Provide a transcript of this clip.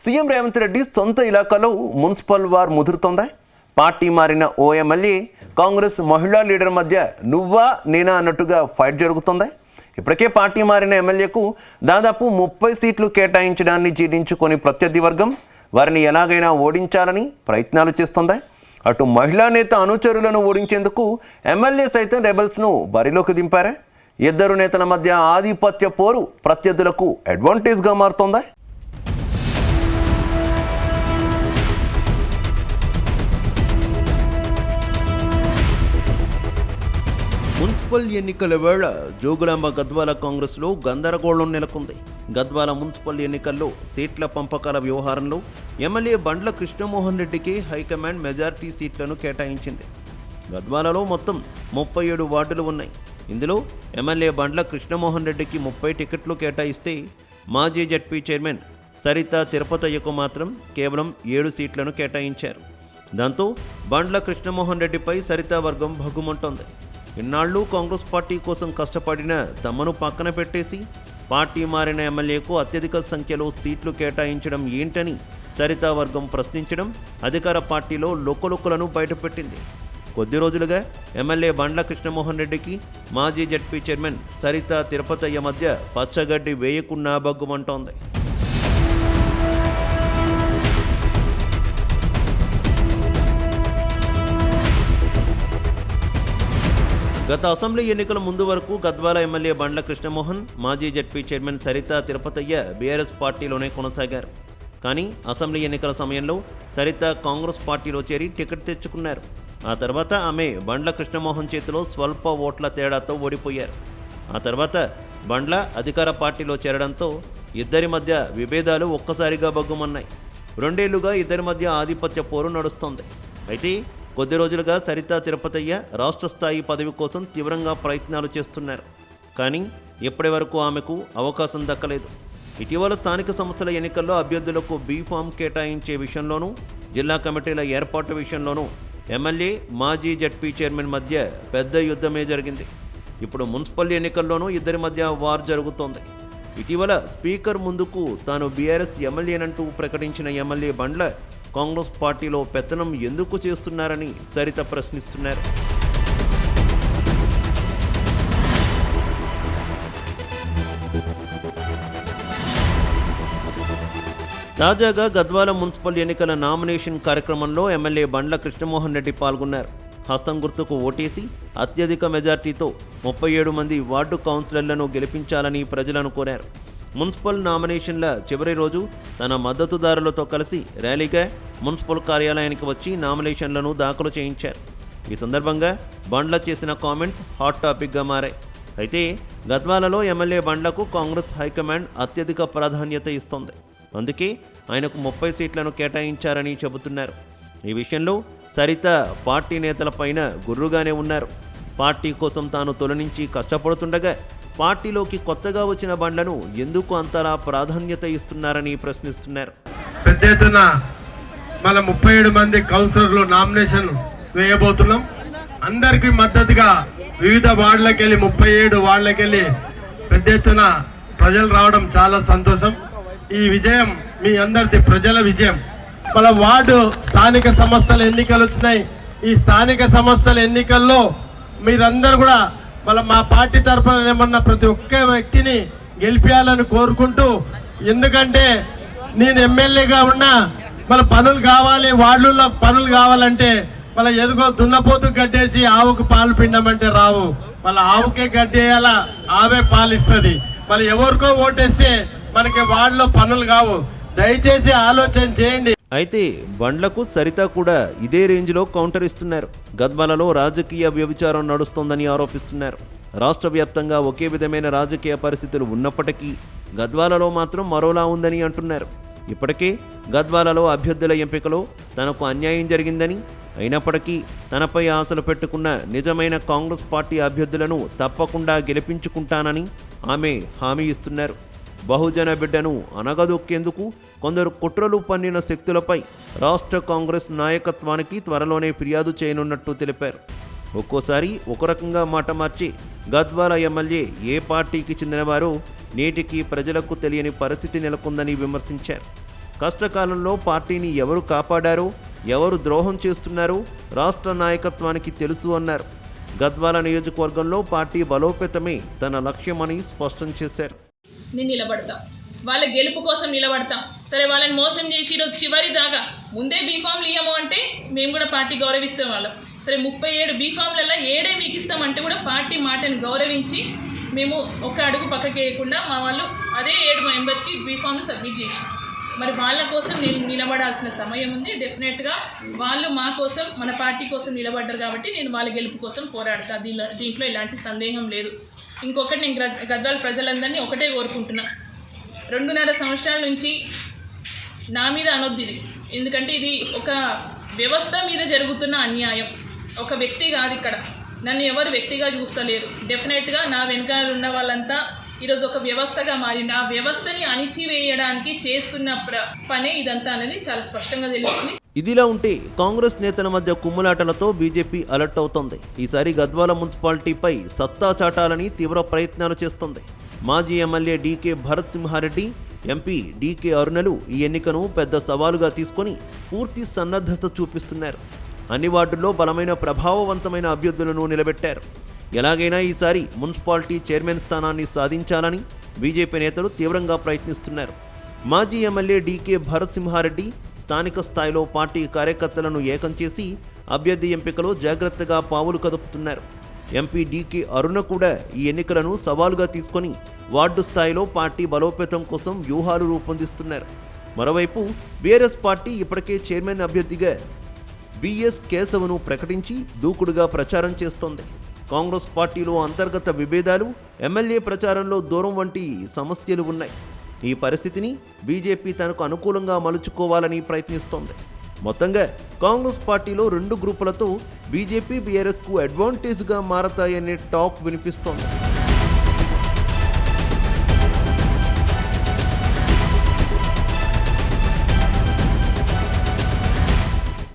CM Revanth Reddy సొంత ఇలాకాలో municipal war ముదురుతోందా? Party మారిన ఓ MLA Congress మహిళా లీడర్ మధ్య నువ్వా నేనా అన్నట్టుగా ఫైట్ జరుగుతోందా? ఇప్పటికే పార్టీ మారిన ఎమ్మెల్యేకు దాదాపు 30 సీట్లు కేటాయించడాన్ని జీర్ణించుకొని ప్రత్యర్థి వర్గం వారిని ఎలాగైనా ఓడించాలని ప్రయత్నాలు చేస్తోందా? అటు మహిళా నేత అనుచరులను ఓడించేందుకు ఎమ్మెల్యే సైతం రెబల్స్ను బరిలోకి దింపారా? ఇద్దరు నేతల మధ్య ఆధిపత్య పోరు ప్రత్యర్థులకు అడ్వాంటేజ్గా మారుతోందా? మున్సిపల్ ఎన్నికల వేళ జోగులాంబ గద్వాల కాంగ్రెస్లో గందరగోళం నెలకొంది. గద్వాల మున్సిపల్ ఎన్నికల్లో సీట్ల పంపకాల వ్యవహారంలో ఎమ్మెల్యే బండ్ల కృష్ణమోహన్ రెడ్డికి హైకమాండ్ మెజార్టీ సీట్లను కేటాయించింది. గద్వాలలో మొత్తం 37 వార్డులు ఉన్నాయి. ఇందులో ఎమ్మెల్యే బండ్ల కృష్ణమోహన్ రెడ్డికి 30 టికెట్లు కేటాయిస్తే మాజీ జడ్పీ చైర్మన్ సరిత తిరుపతయ్యకు మాత్రం కేవలం 7 సీట్లను కేటాయించారు. దాంతో బండ్ల కృష్ణమోహన్ రెడ్డిపై సరిత వర్గం భగ్గుమంటోంది. ఇన్నాళ్ళు కాంగ్రెస్ పార్టీ కోసం కష్టపడిన తమను పక్కన పెట్టేసి పార్టీ మారిన ఎమ్మెల్యేకు అత్యధిక సంఖ్యలో సీట్లు కేటాయించడం ఏంటని సరిత వర్గం ప్రశ్నించడం అధికార పార్టీలో లొక్కలొక్కలను బయటపెట్టింది. కొద్ది రోజులుగా ఎమ్మెల్యే బండ్ల కృష్ణమోహన్ రెడ్డికి మాజీ జడ్పీ చైర్మన్ సరిత తిరుపతయ్య మధ్య పచ్చగడ్డి వేయకున్నా బగ్గుమంటోంది. గత అసెంబ్లీ ఎన్నికల ముందు వరకు గద్వాల ఎమ్మెల్యే బండ్ల కృష్ణమోహన్, మాజీ ZP chairman Saritha Tirupathaiah BRS పార్టీలోనే కొనసాగారు. కానీ అసెంబ్లీ ఎన్నికల సమయంలో సరిత కాంగ్రెస్ పార్టీలో చేరి టికెట్ తెచ్చుకున్నారు. ఆ తర్వాత ఆమె బండ్ల కృష్ణమోహన్ చేతిలో స్వల్ప ఓట్ల తేడాతో ఓడిపోయారు. ఆ తర్వాత బండ్ల అధికార పార్టీలో చేరడంతో ఇద్దరి మధ్య విభేదాలు ఒక్కసారిగా బగ్గుమన్నాయి. 2 ఏళ్లుగా ఇద్దరి మధ్య ఆధిపత్య పోరు నడుస్తోంది. అయితే కొద్ది రోజులుగా సరిత తిరుపతయ్య రాష్ట్ర స్థాయి పదవి కోసం తీవ్రంగా ప్రయత్నాలు చేస్తున్నారు. కానీ ఇప్పటి వరకు ఆమెకు అవకాశం దక్కలేదు. ఇటీవల స్థానిక సంస్థల ఎన్నికల్లో అభ్యర్థులకు బీఫామ్ కేటాయించే విషయంలోనూ, జిల్లా కమిటీల ఏర్పాటు విషయంలోనూ ఎమ్మెల్యే, మాజీ జడ్పీ చైర్మన్ మధ్య పెద్ద యుద్ధమే జరిగింది. ఇప్పుడు మున్సిపల్ ఎన్నికల్లోనూ ఇద్దరి మధ్య వార్ జరుగుతోంది. ఇటీవల స్పీకర్ ముందుకు తాను బీఆర్ఎస్ ఎమ్మెల్యేనంటూ ప్రకటించిన ఎమ్మెల్యే బండ్ల కాంగ్రెస్ పార్టీలో పెత్తనం ఎందుకు చేస్తున్నారని సరిత ప్రశ్నిస్తున్నారు. తాజాగా గద్వాల మున్సిపల్ ఎన్నికల నామినేషన్ కార్యక్రమంలో ఎమ్మెల్యే బండ్ల కృష్ణమోహన్ రెడ్డి పాల్గొన్నారు. హస్తం గుర్తుకు ఓటేసి అత్యధిక మెజార్టీతో 37 మంది వార్డు కౌన్సిలర్లను గెలిపించాలని ప్రజలను కోరారు. మున్సిపల్ నామినేషన్ల చివరి రోజు తన మద్దతుదారులతో కలిసి ర్యాలీగా మున్సిపల్ కార్యాలయానికి వచ్చి నామినేషన్లను దాఖలు చేయించారు. ఈ సందర్భంగా బండ్ల చేసిన కామెంట్స్ హాట్ టాపిక్గా మారాయి. అయితే గద్వాలలో ఎమ్మెల్యే బండ్లకు కాంగ్రెస్ హైకమాండ్ అత్యధిక ప్రాధాన్యత ఇస్తోంది. అందుకే ఆయనకు 30 సీట్లను కేటాయించారని చెబుతున్నారు. ఈ విషయంలో సరిత పార్టీ నేతలపైన గుర్రుగానే ఉన్నారు. పార్టీ కోసం తాను తొలి నుంచి కష్టపడుతుండగా పార్టీలోకి కొత్తగా వచ్చిన బండ్లను ఎందుకు అంతలా ప్రాధాన్యత ఇస్తున్నారని ప్రశ్నిస్తున్నారు. పెద్ద ఎత్తున మన 37 మంది కౌన్సిలర్లు నామినేషన్ వేయబోతున్నాం. అందరికీ మద్దతుగా వివిధ వార్డులకెళ్ళి 37 వార్డులకెళ్ళి పెద్ద ఎత్తున ప్రజలు రావడం చాలా సంతోషం. ఈ విజయం మీ అందరిది, ప్రజల విజయం. మన వార్డు స్థానిక సంస్థల ఎన్నికలు వచ్చినాయి. ఈ స్థానిక సంస్థల ఎన్నికల్లో మీరందరూ కూడా మా పార్టీ తరఫున ఏమన్నా ప్రతి ఒక్క వ్యక్తిని గెలిపించాలని కోరుకుంటూ, ఎందుకంటే నేను ఎమ్మెల్యేగా ఉన్నా పనులు కావాలి, వార్డుల్లో పనులు కావాలంటే ఎదుగో దున్నపోతు గడ్డేసి ఆవుకు పాలు పిండమంటే రావు. ఆవుకే గడ్డేయాలా, ఆవే పాలిస్తుంది. ఎవరికో ఓటేస్తే మనకి వార్డులో పనులు కావు. దయచేసి ఆలోచన చేయండి. అయితే బండ్లకు సరిత కూడా ఇదే రేంజ్లో కౌంటర్ ఇస్తున్నారు. గద్వాలలో రాజకీయ వ్యభిచారం నడుస్తోందని ఆరోపిస్తున్నారు. రాష్ట్ర వ్యాప్తంగా ఒకే విధమైన రాజకీయ పరిస్థితులు ఉన్నప్పటికీ గద్వాలలో మాత్రం మరోలా ఉందని అంటున్నారు. ఇప్పటికే గద్వాలలో అభ్యర్థుల ఎంపికలో తనకు అన్యాయం జరిగిందని, అయినప్పటికీ తనపై ఆశలు పెట్టుకున్న నిజమైన కాంగ్రెస్ పార్టీ అభ్యర్థులను తప్పకుండా గెలిపించుకుంటానని ఆమె హామీ ఇస్తున్నారు. బహుజన బిడ్డను అనగదొక్కేందుకు కొందరు కుట్రలు పన్నిన శక్తులపై రాష్ట్ర కాంగ్రెస్ నాయకత్వానికి త్వరలోనే ఫిర్యాదు చేయనున్నట్టు తెలిపారు. ఒక్కోసారి ఒక రకంగా మాట మార్చి గద్వాల ఎమ్మెల్యే ఏ పార్టీకి చెందినవారో నేటికి ప్రజలకు తెలియని పరిస్థితి నెలకొందని విమర్శించారు. కష్టకాలంలో పార్టీని ఎవరు కాపాడారో, ఎవరు ద్రోహం చేస్తున్నారో రాష్ట్ర నాయకత్వానికి తెలుసు అన్నారు. గద్వాల నియోజకవర్గంలో పార్టీ బలోపేతమే తన లక్ష్యమని స్పష్టం చేశారు. నేను నిలబడతా, వాళ్ళ గెలుపు కోసం నిలబడతాం. సరే, వాళ్ళని మోసం చేసి ఈరోజు చివరి దాకా ముందే బీఫామ్లు ఇయ్యము అంటే మేము కూడా పార్టీ గౌరవిస్తాం వాళ్ళం. సరే, 37 బీఫామ్లలో 7 మీకు ఇస్తామంటే కూడా పార్టీ మాటను గౌరవించి మేము ఒక అడుగు పక్కకి వేయకుండా మా వాళ్ళు అదే 7 మెంబర్స్కి బీఫామ్లు సబ్మిట్ చేసి, మరి వాళ్ళ కోసం నేను నిలబడాల్సిన సమయం ఉంది. డెఫినెట్గా వాళ్ళు మా కోసం, మన పార్టీ కోసం నిలబడ్డారు కాబట్టి నేను వాళ్ళ గెలుపు కోసం పోరాడతా. దీంట్లో ఎలాంటి సందేహం లేదు. ఇంకొకటి, నేను గద్వాల ప్రజలందరినీ ఒకటే కోరుకుంటున్నా, 2.5 సంవత్సరాల నుంచి నా మీద అనొద్దు ఇది. ఎందుకంటే ఇది ఒక వ్యవస్థ మీద జరుగుతున్న అన్యాయం. ఒక వ్యక్తి కాదు, ఇక్కడ నన్ను ఎవరు వ్యక్తిగా చూస్తలేరు. డెఫినెట్గా నా వెనకాల ఉన్న వాళ్ళంతా ఈరోజు ఒక వ్యవస్థగా మారింది. ఆ వ్యవస్థని అణిచివేయడానికి చేస్తున్న పనే ఇదంతా అనేది చాలా స్పష్టంగా తెలుస్తుంది. ఇదిలా ఉంటే కాంగ్రెస్ నేతల మధ్య కుమ్ములాటలతో బీజేపీ అలర్ట్ అవుతోంది. ఈసారి గద్వాల మున్సిపాలిటీపై సత్తా చాటాలని తీవ్ర ప్రయత్నాలు చేస్తోంది. మాజీ MLA DK Bharat Simha Reddy, MP DK అరుణలు ఈ ఎన్నికను పెద్ద సవాలుగా తీసుకొని పూర్తి సన్నద్ధత చూపిస్తున్నారు. అన్ని వార్డుల్లో బలమైన ప్రభావవంతమైన అభ్యర్థులను నిలబెట్టారు. ఎలాగైనా ఈసారి మున్సిపాలిటీ చైర్మన్ స్థానాన్ని సాధించాలని బీజేపీ నేతలు తీవ్రంగా ప్రయత్నిస్తున్నారు. మాజీ ఎమ్మెల్యే డీకే భరత్ సింహారెడ్డి స్థానిక స్థాయిలో పార్టీ కార్యకర్తలను ఏకం చేసి అభ్యర్థి ఎంపికలో జాగ్రత్తగా పావులు కదుపుతున్నారు. ఎంపీ డీకే అరుణ కూడా ఈ ఎన్నికలను సవాలుగా తీసుకొని వార్డు స్థాయిలో పార్టీ బలోపేతం కోసం వ్యూహాలు రూపొందిస్తున్నారు. మరోవైపు బీఆర్ఎస్ పార్టీ ఇప్పటికే చైర్మన్ అభ్యర్థిగా బిఎస్ కేశవను ప్రకటించి దూకుడుగా ప్రచారం చేస్తోంది. కాంగ్రెస్ పార్టీలో అంతర్గత విభేదాలు, ఎమ్మెల్యే ప్రచారంలో దూరం వంటి సమస్యలు ఉన్నాయి. ఈ పరిస్థితిని బీజేపీ తనకు అనుకూలంగా మలుచుకోవాలని ప్రయత్నిస్తోంది. మొత్తంగా కాంగ్రెస్ పార్టీలో 2 గ్రూపులతో బీజేపీ బీఆర్ఎస్కు అడ్వాంటేజ్గా మారతాయనే టాక్ వినిపిస్తోంది.